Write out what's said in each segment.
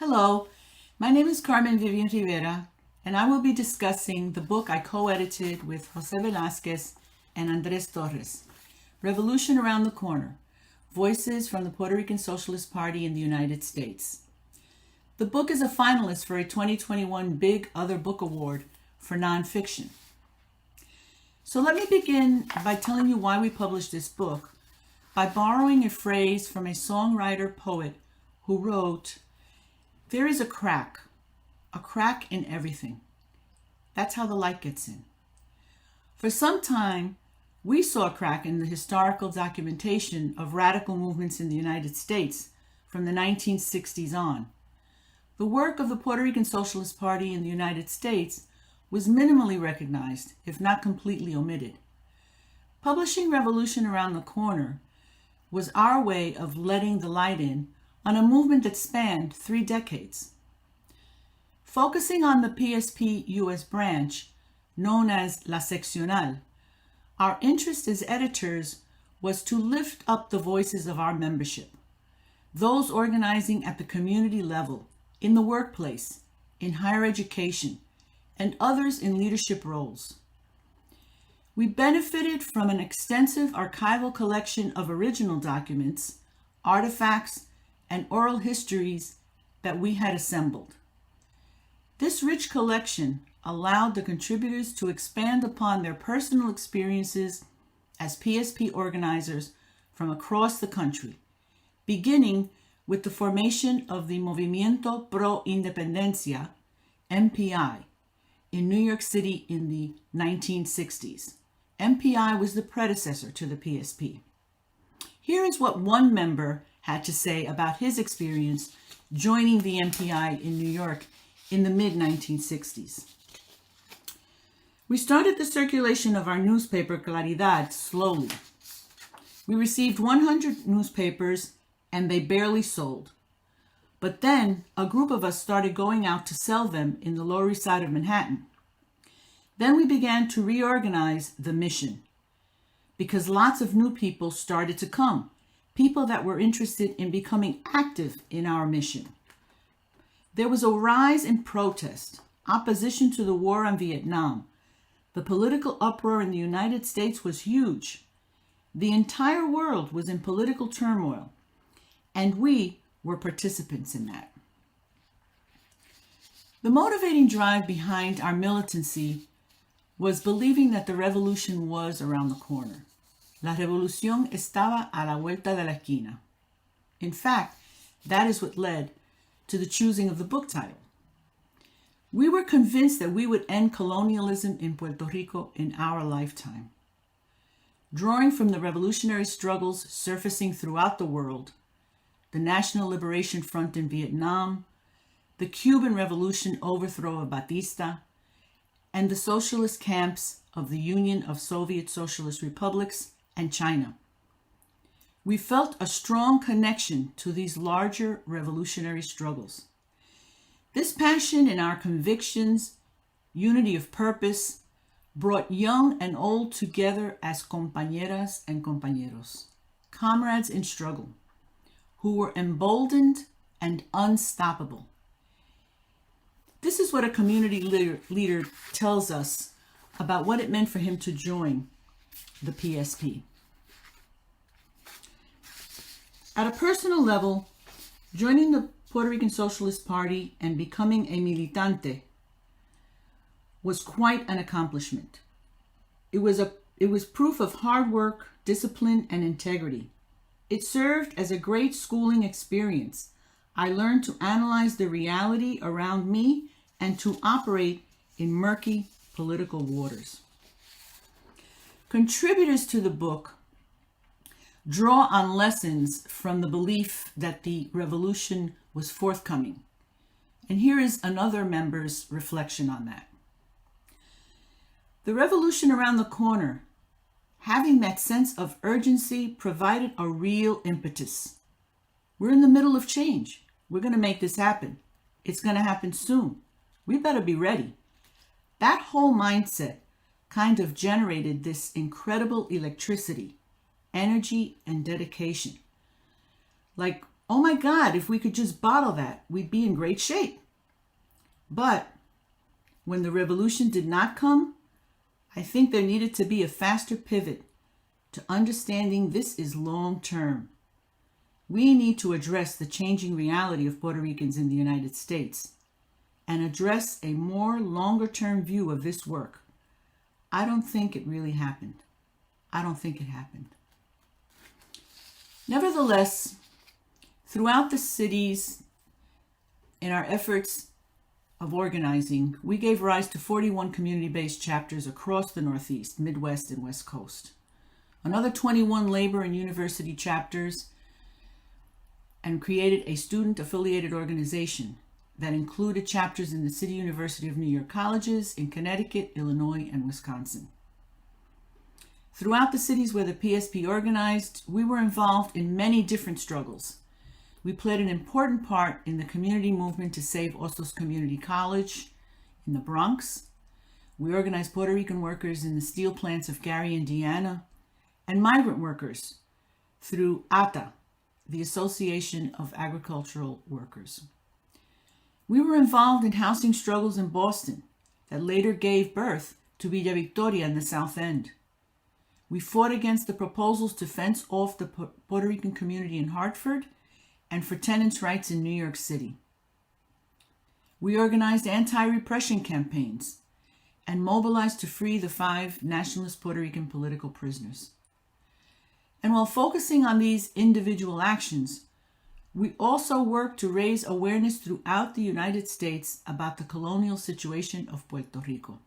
Hello, my name is Carmen Vivian Rivera, and I will be discussing the book I co-edited with José Velázquez and Andrés Torres, Revolution Around the Corner, Voices from the Puerto Rican Socialist Party in the United States. The book is a finalist for a 2021 Big Other Book Award for Nonfiction. So let me begin by telling you why we published this book by borrowing a phrase from a songwriter-poet who wrote, "There is a crack in everything. That's how the light gets in." For some time, we saw a crack in the historical documentation of radical movements in the United States from the 1960s on. The work of the Puerto Rican Socialist Party in the United States was minimally recognized, if not completely omitted. Publishing Revolution Around the Corner was our way of letting the light in on a movement that spanned 3 decades. Focusing on the PSP U.S. branch, known as La Seccional, our interest as editors was to lift up the voices of our membership, those organizing at the community level, in the workplace, in higher education, and others in leadership roles. We benefited from an extensive archival collection of original documents, artifacts, and oral histories that we had assembled. This rich collection allowed the contributors to expand upon their personal experiences as PSP organizers from across the country, beginning with the formation of the Movimiento Pro Independencia, MPI, in New York City in the 1960s. MPI was the predecessor to the PSP. Here is what one member had to say about his experience joining the MPI in New York in the mid-1960s. "We started the circulation of our newspaper Claridad slowly. We received 100 newspapers and they barely sold. But then a group of us started going out to sell them in the Lower East Side of Manhattan. Then we began to reorganize the mission because lots of new people started to come, people that were interested in becoming active in our mission. There was a rise in protest, opposition to the war on Vietnam. The political uproar in the United States was huge. The entire world was in political turmoil, and we were participants in that." The motivating drive behind our militancy was believing that the revolution was around the corner. La revolución estaba a la vuelta de la esquina. In fact, that is what led to the choosing of the book title. We were convinced that we would end colonialism in Puerto Rico in our lifetime. Drawing from the revolutionary struggles surfacing throughout the world, the National Liberation Front in Vietnam, the Cuban Revolution overthrow of Batista, and the socialist camps of the Union of Soviet Socialist Republics and China. We felt a strong connection to these larger revolutionary struggles. This passion in our convictions, unity of purpose, brought young and old together as compañeras and compañeros, comrades in struggle, who were emboldened and unstoppable. This is what a community leader tells us about what it meant for him to join the PSP. At a personal level, joining the Puerto Rican Socialist Party and becoming a militante was quite an accomplishment. It was proof of hard work, discipline, and integrity. It served as a great schooling experience. I learned to analyze the reality around me and to operate in murky political waters. Contributors to the book draw on lessons from the belief that the revolution was forthcoming. And here is another member's reflection on that. "The revolution around the corner, having that sense of urgency, provided a real impetus. We're in the middle of change. We're going to make this happen. It's going to happen soon. We better be ready." That whole mindset kind of generated this incredible electricity, energy, and dedication. Like oh my God, if we could just bottle that, we'd be in great shape. But when the revolution did not come, I think there needed to be a faster pivot to understanding this is long term. We need to address the changing reality of Puerto Ricans in the United States and address a more longer term view of this work. I don't think it really happened. I don't think it happened. Nevertheless, throughout the cities, in our efforts of organizing, we gave rise to 41 community-based chapters across the Northeast, Midwest, and West Coast. Another 21 labor and university chapters, and created a student-affiliated organization that included chapters in the City University of New York colleges in Connecticut, Illinois, and Wisconsin. Throughout the cities where the PSP organized, we were involved in many different struggles. We played an important part in the community movement to save Ostos Community College in the Bronx. We organized Puerto Rican workers in the steel plants of Gary, Indiana, and migrant workers through ATA, the Association of Agricultural Workers. We were involved in housing struggles in Boston that later gave birth to Villa Victoria in the South End. We fought against the proposals to fence off the Puerto Rican community in Hartford and for tenants' rights in New York City. We organized anti-repression campaigns and mobilized to free the 5 nationalist Puerto Rican political prisoners. And while focusing on these individual actions, we also worked to raise awareness throughout the United States about the colonial situation of Puerto Rico.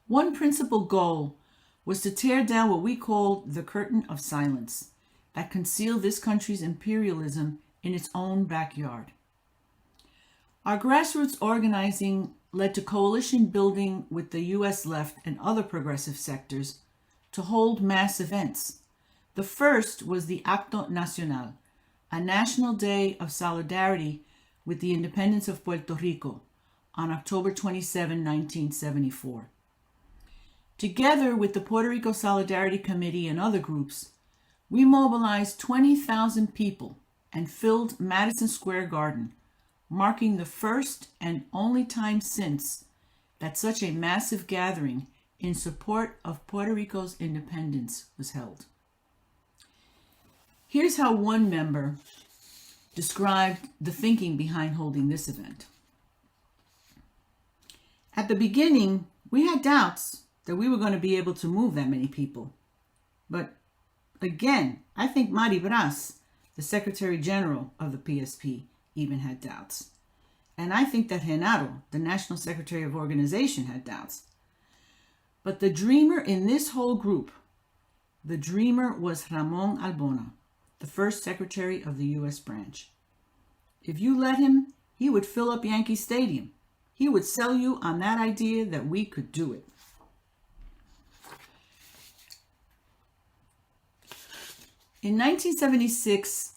One principal goal was to tear down what we called the curtain of silence that concealed this country's imperialism in its own backyard. Our grassroots organizing led to coalition building with the U.S. left and other progressive sectors to hold mass events. The first was the Acto Nacional, a national day of solidarity with the independence of Puerto Rico on October 27, 1974. Together with the Puerto Rico Solidarity Committee and other groups, we mobilized 20,000 people and filled Madison Square Garden, marking the first and only time since that such a massive gathering in support of Puerto Rico's independence was held. Here's how one member described the thinking behind holding this event. At the beginning, we had doubts that we were going to be able to move that many people. But again, I think Mari Bras, the Secretary General of the PSP, even had doubts. And I think that Genaro, the National Secretary of Organization, had doubts. But the dreamer in this whole group, the dreamer was Ramon Albona, the first Secretary of the U.S. branch. If you let him, he would fill up Yankee Stadium. He would sell you on that idea that we could do it. In 1976,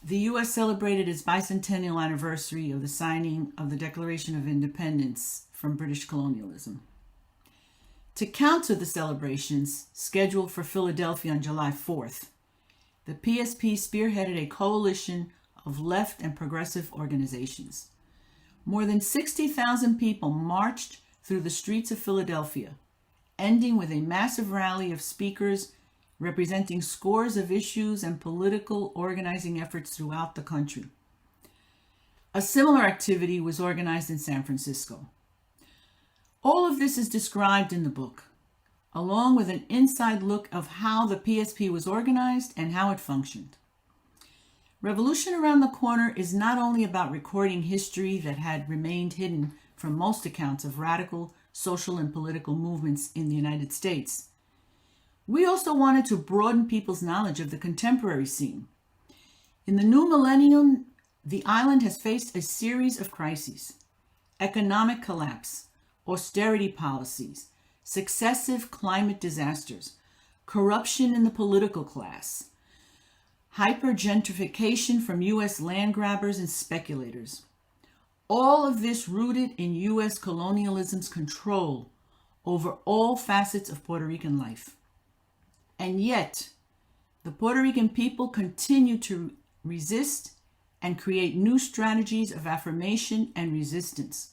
the U.S. celebrated its bicentennial anniversary of the signing of the Declaration of Independence from British colonialism. To counter the celebrations scheduled for Philadelphia on July 4th, the PSP spearheaded a coalition of left and progressive organizations. More than 60,000 people marched through the streets of Philadelphia, ending with a massive rally of speakers representing scores of issues and political organizing efforts throughout the country. A similar activity was organized in San Francisco. All of this is described in the book, along with an inside look of how the PSP was organized and how it functioned. Revolution Around the Corner is not only about recording history that had remained hidden from most accounts of radical social and political movements in the United States. We also wanted to broaden people's knowledge of the contemporary scene. In the new millennium, the island has faced a series of crises: economic collapse, austerity policies, successive climate disasters, corruption in the political class, hyper-gentrification from U.S. land grabbers and speculators. All of this rooted in U.S. colonialism's control over all facets of Puerto Rican life. And yet, the Puerto Rican people continue to resist, and create new strategies of affirmation and resistance.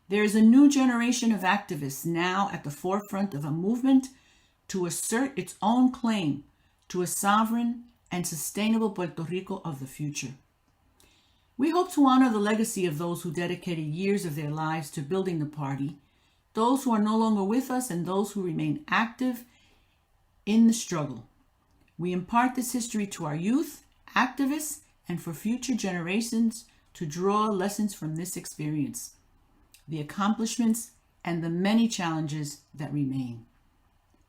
There is a new generation of activists now at the forefront of a movement to assert its own claim to a sovereign and sustainable Puerto Rico of the future. We hope to honor the legacy of those who dedicated years of their lives to building the party, those who are no longer with us, and those who remain active in the struggle. We impart this history to our youth, activists, and for future generations to draw lessons from this experience, the accomplishments, and the many challenges that remain.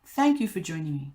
Thank you for joining me.